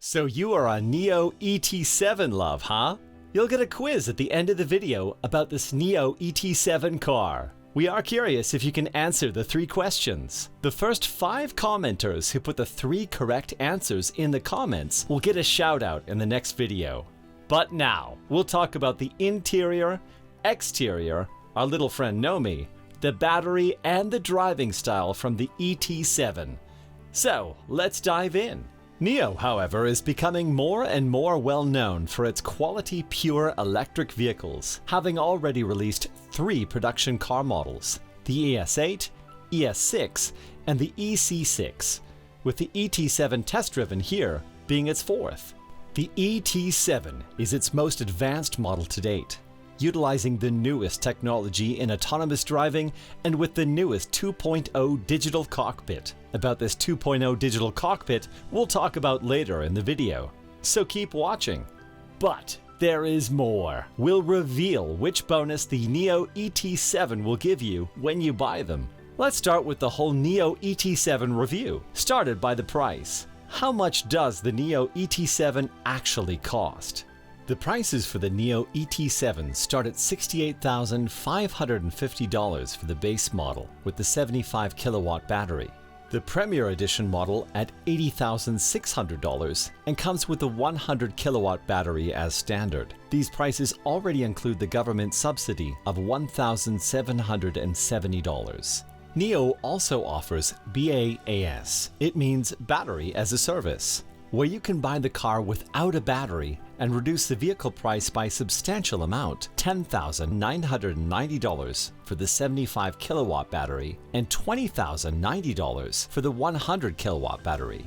So you are a NIO ET7 love, huh? You'll get a quiz at the end of the video about this NIO ET7 car. We are curious if you can answer the 3 questions. The first 5 commenters who put the 3 correct answers in the comments will get a shout out in the next video. But now, we'll talk about the interior, exterior, our little friend Nomi, the battery and the driving style from the ET7. So, let's dive in. NIO, however, is becoming more and more well known for its quality pure electric vehicles, having already released 3 production car models, the ES8, ES6, and the EC6, with the ET7 test-driven here being its 4th. The ET7 is its most advanced model to date, utilizing the newest technology in autonomous driving and with the newest 2.0 Digital Cockpit. About this 2.0 Digital Cockpit, we'll talk about later in the video, so keep watching. But there is more. We'll reveal which bonus the NIO ET7 will give you when you buy them. Let's start with the whole NIO ET7 review, started by the price. How much does the NIO ET7 actually cost? The prices for the NIO ET7 start at $68,550 for the base model with the 75 kilowatt battery. The Premier Edition model at $80,600 and comes with a 100 kilowatt battery as standard. These prices already include the government subsidy of $1,770. NIO also offers BaaS. It means Battery as a Service, where you can buy the car without a battery and reduce the vehicle price by a substantial amount, $10,990 for the 75 kilowatt battery and $20,090 for the 100 kilowatt battery.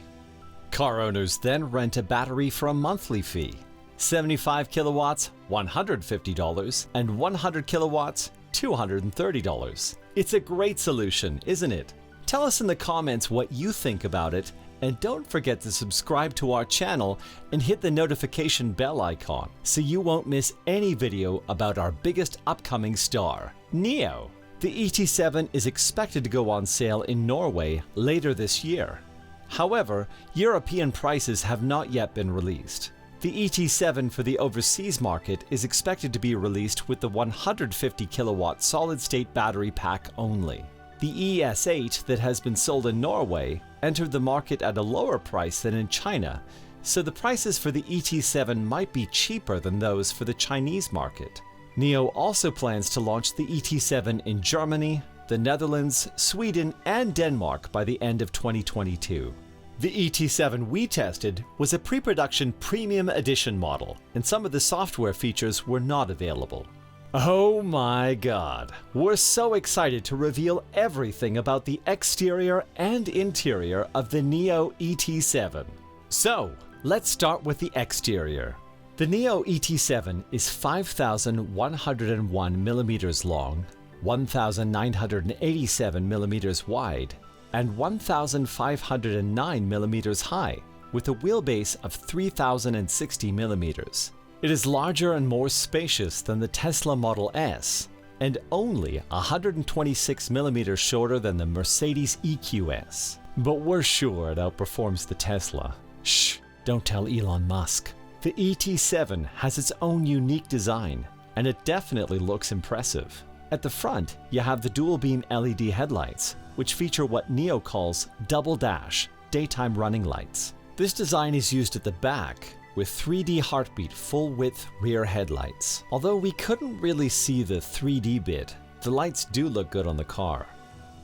Car owners then rent a battery for a monthly fee, 75 kilowatts, $150, and 100 kilowatts, $230. It's a great solution, isn't it? Tell us in the comments what you think about it, and don't forget to subscribe to our channel and hit the notification bell icon so you won't miss any video about our biggest upcoming star, NIO. The ET7 is expected to go on sale in Norway later this year. However, European prices have not yet been released. The ET7 for the overseas market is expected to be released with the 150 kilowatt solid-state battery pack only. The ES8 that has been sold in Norway entered the market at a lower price than in China, so the prices for the ET7 might be cheaper than those for the Chinese market. NIO also plans to launch the ET7 in Germany, the Netherlands, Sweden, and Denmark by the end of 2022. The ET7 we tested was a pre-production premium edition model, and some of the software features were not available. Oh my god, we're so excited to reveal everything about the exterior and interior of the NIO ET7. So, let's start with the exterior. The NIO ET7 is 5,101 millimeters long, 1,987 millimeters wide, and 1,509 millimeters high, with a wheelbase of 3,060 millimeters. It is larger and more spacious than the Tesla Model S, and only 126 millimeters shorter than the Mercedes EQS. But we're sure it outperforms the Tesla. Shh, don't tell Elon Musk. The ET7 has its own unique design, and it definitely looks impressive. At the front, you have the dual-beam LED headlights, which feature what NIO calls double dash, daytime running lights. This design is used at the back, with 3D heartbeat full-width rear headlights. Although we couldn't really see the 3D bit, the lights do look good on the car.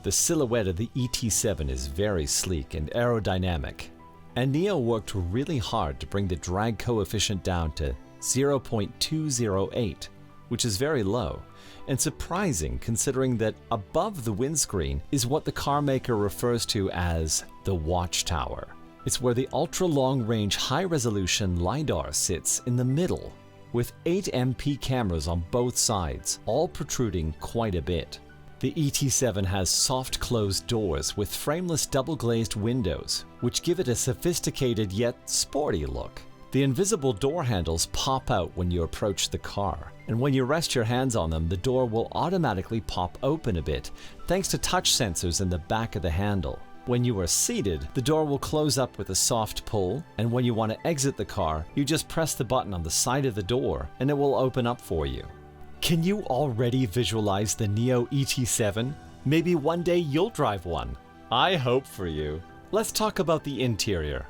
The silhouette of the ET7 is very sleek and aerodynamic, and NIO worked really hard to bring the drag coefficient down to 0.208, which is very low, and surprising considering that above the windscreen is what the car maker refers to as the watchtower. It's where the ultra-long-range high-resolution LiDAR sits in the middle, with 8 MP cameras on both sides, all protruding quite a bit. The ET7 has soft-closed doors with frameless double-glazed windows, which give it a sophisticated yet sporty look. The invisible door handles pop out when you approach the car, and when you rest your hands on them, the door will automatically pop open a bit, thanks to touch sensors in the back of the handle. When you are seated, the door will close up with a soft pull, and when you want to exit the car, you just press the button on the side of the door and it will open up for you. Can you already visualize the NIO ET7? Maybe one day you'll drive one. I hope for you. Let's talk about the interior.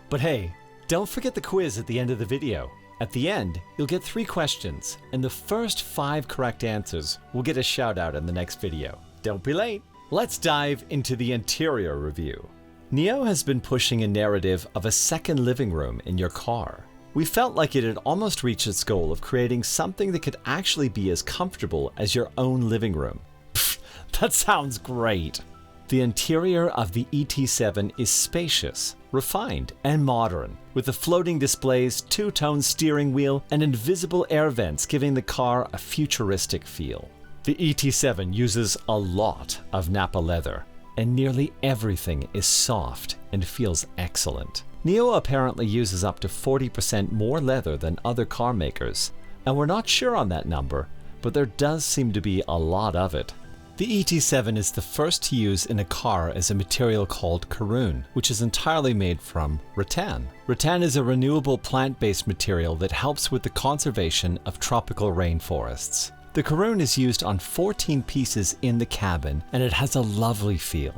But hey, don't forget the quiz at the end of the video. At the end, you'll get 3 questions, and the first 5 correct answers will get a shout out in the next video. Don't be late. Let's dive into the interior review. NIO has been pushing a narrative of a second living room in your car. We felt like it had almost reached its goal of creating something that could actually be as comfortable as your own living room. Pfft, that sounds great. The interior of the ET7 is spacious, refined, and modern, with the floating displays, 2-tone steering wheel, and invisible air vents giving the car a futuristic feel. The ET7 uses a lot of Nappa leather, and nearly everything is soft and feels excellent. NIO apparently uses up to 40% more leather than other car makers, and we're not sure on that number, but there does seem to be a lot of it. The ET7 is the first to use in a car as a material called Karoon, which is entirely made from rattan. Rattan is a renewable plant-based material that helps with the conservation of tropical rainforests. The Karoon is used on 14 pieces in the cabin, and it has a lovely feel.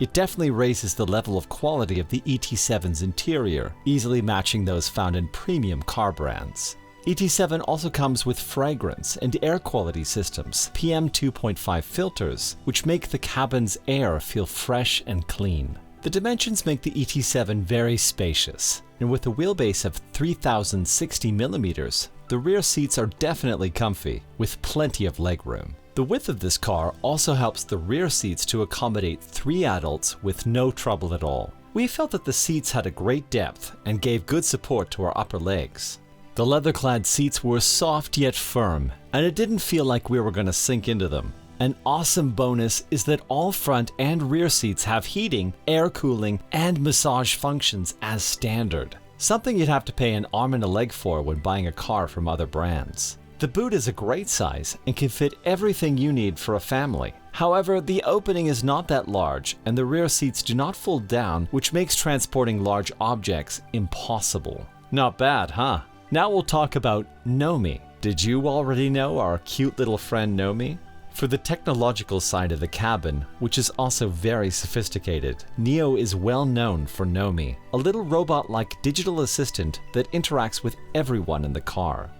It definitely raises the level of quality of the ET7's interior, easily matching those found in premium car brands. ET7 also comes with fragrance and air quality systems, PM 2.5 filters, which make the cabin's air feel fresh and clean. The dimensions make the ET7 very spacious, and with a wheelbase of 3,060 millimeters, the rear seats are definitely comfy, with plenty of legroom. The width of this car also helps the rear seats to accommodate 3 adults with no trouble at all. We felt that the seats had a great depth and gave good support to our upper legs. The leather-clad seats were soft yet firm, and it didn't feel like we were going to sink into them. An awesome bonus is that all front and rear seats have heating, air cooling, and massage functions as standard. Something you'd have to pay an arm and a leg for when buying a car from other brands. The boot is a great size and can fit everything you need for a family. However, the opening is not that large and the rear seats do not fold down, which makes transporting large objects impossible. Not bad, huh? Now we'll talk about Nomi. Did you already know our cute little friend Nomi? For the technological side of the cabin, which is also very sophisticated, NIO is well known for Nomi, a little robot-like digital assistant that interacts with everyone in the car.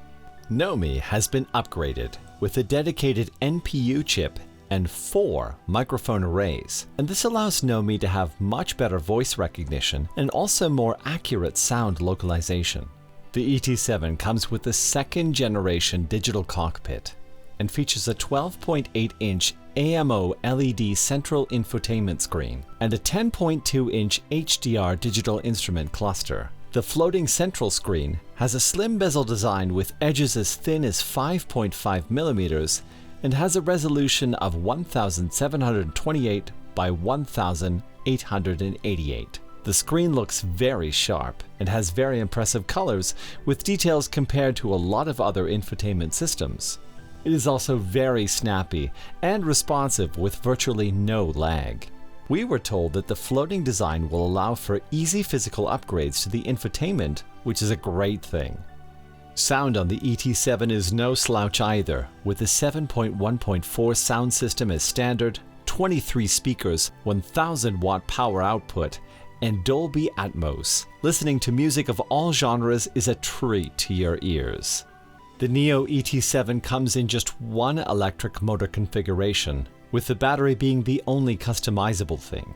Nomi has been upgraded with a dedicated NPU chip and 4 microphone arrays, and this allows Nomi to have much better voice recognition and also more accurate sound localization. The ET7 comes with the 2nd generation Digital Cockpit and features a 12.8-inch AMO LED central infotainment screen and a 10.2-inch HDR digital instrument cluster. The floating central screen has a slim bezel design with edges as thin as 5.5 millimeters and has a resolution of 1728 by 1888. The screen looks very sharp and has very impressive colors with details compared to a lot of other infotainment systems. It is also very snappy and responsive with virtually no lag. We were told that the floating design will allow for easy physical upgrades to the infotainment, which is a great thing. Sound on the ET7 is no slouch either, with a 7.1.4 sound system as standard, 23 speakers, 1000-watt power output, and Dolby Atmos. Listening to music of all genres is a treat to your ears. The NIO ET7 comes in just one electric motor configuration, with the battery being the only customizable thing.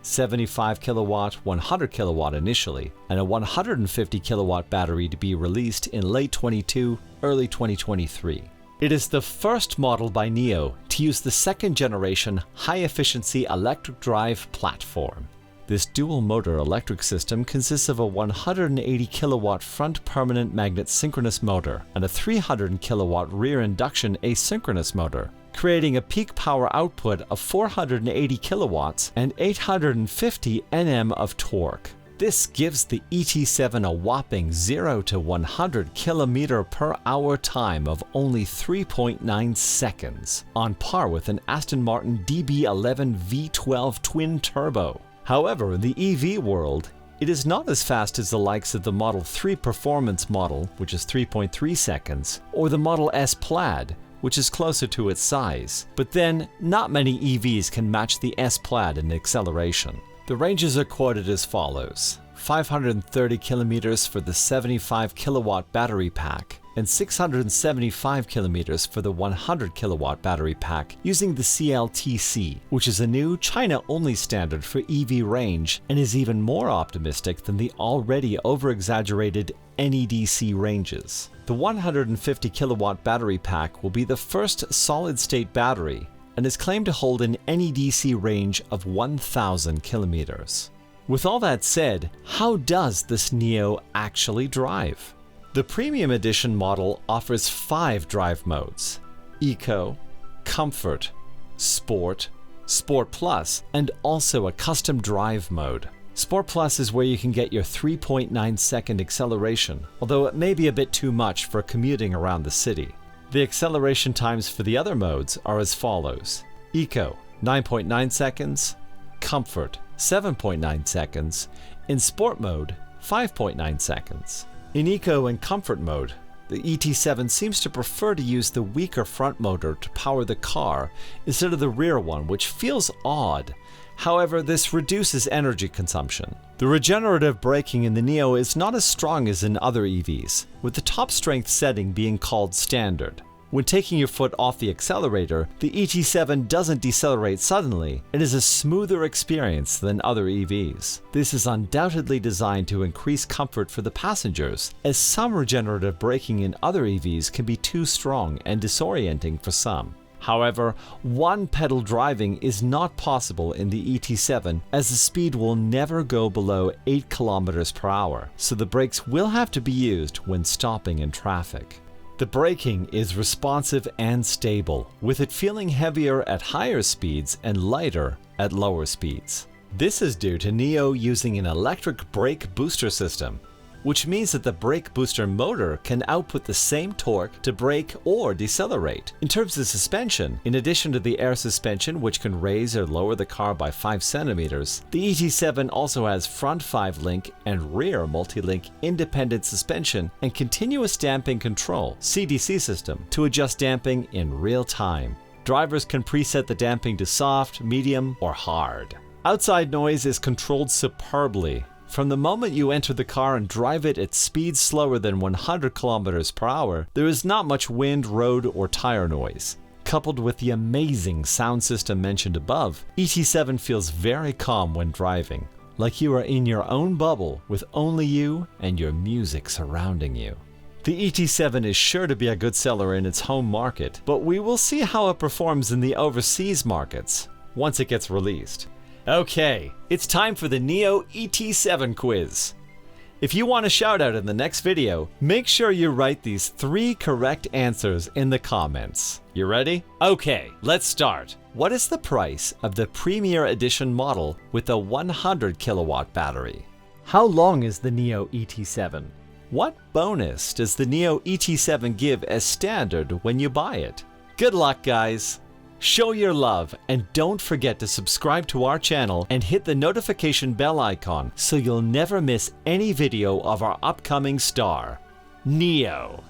75 kilowatt, 100 kilowatt initially, and a 150 kilowatt battery to be released in late 22, early 2023. It is the first model by NIO to use the 2nd generation high-efficiency electric drive platform. This dual-motor electric system consists of a 180 kilowatt front permanent magnet synchronous motor and a 300 kilowatt rear induction asynchronous motor, creating a peak power output of 480 kilowatts and 850 Nm of torque. This gives the ET7 a whopping 0 to 100 km/h time of only 3.9 seconds, on par with an Aston Martin DB11 V12 twin turbo. However, in the EV world, it is not as fast as the likes of the Model 3 Performance model, which is 3.3 seconds, or the Model S Plaid, which is closer to its size. But then, not many EVs can match the S Plaid in acceleration. The ranges are quoted as follows: 530 kilometers for the 75 kilowatt battery pack, and 675 kilometers for the 100 kilowatt battery pack using the CLTC, which is a new China-only standard for EV range and is even more optimistic than the already over-exaggerated NEDC ranges. The 150 kilowatt battery pack will be the first solid-state battery and is claimed to hold an NEDC range of 1,000 kilometers. With all that said, how does this NIO actually drive? The Premium Edition model offers 5 drive modes: Eco, Comfort, Sport, Sport Plus, and also a custom drive mode. Sport Plus is where you can get your 3.9-second acceleration, although it may be a bit too much for commuting around the city. The acceleration times for the other modes are as follows: Eco, 9.9 seconds, Comfort, 7.9 seconds, in Sport mode, 5.9 seconds. In Eco and Comfort mode, the ET7 seems to prefer to use the weaker front motor to power the car instead of the rear one, which feels odd. However, this reduces energy consumption. The regenerative braking in the NIO is not as strong as in other EVs, with the top strength setting being called standard. When taking your foot off the accelerator, the ET7 doesn't decelerate suddenly. It is a smoother experience than other EVs. This is undoubtedly designed to increase comfort for the passengers, as some regenerative braking in other EVs can be too strong and disorienting for some. However, one-pedal driving is not possible in the ET7, as the speed will never go below 8 km per hour, so the brakes will have to be used when stopping in traffic. The braking is responsive and stable, with it feeling heavier at higher speeds and lighter at lower speeds. This is due to NIO using an electric brake booster system, which means that the brake booster motor can output the same torque to brake or decelerate. In terms of suspension, in addition to the air suspension, which can raise or lower the car by 5 centimeters, the ET7 also has front 5-link and rear multi-link independent suspension and continuous damping control (CDC) system to adjust damping in real time. Drivers can preset the damping to soft, medium, or hard. Outside noise is controlled superbly. From the moment you enter the car and drive it at speeds slower than 100 km per hour, there is not much wind, road, or tire noise. Coupled with the amazing sound system mentioned above, ET7 feels very calm when driving, like you are in your own bubble with only you and your music surrounding you. The ET7 is sure to be a good seller in its home market, but we will see how it performs in the overseas markets once it gets released. Okay, it's time for the NIO ET7 quiz. If you want a shout out in the next video, make sure you write these 3 correct answers in the comments. You ready? Okay, let's start. What is the price of the Premier Edition model with a 100 kilowatt battery? How long is the NIO ET7? What bonus does the NIO ET7 give as standard when you buy it? Good luck, guys! Show your love and don't forget to subscribe to our channel and hit the notification bell icon so you'll never miss any video of our upcoming star, NIO.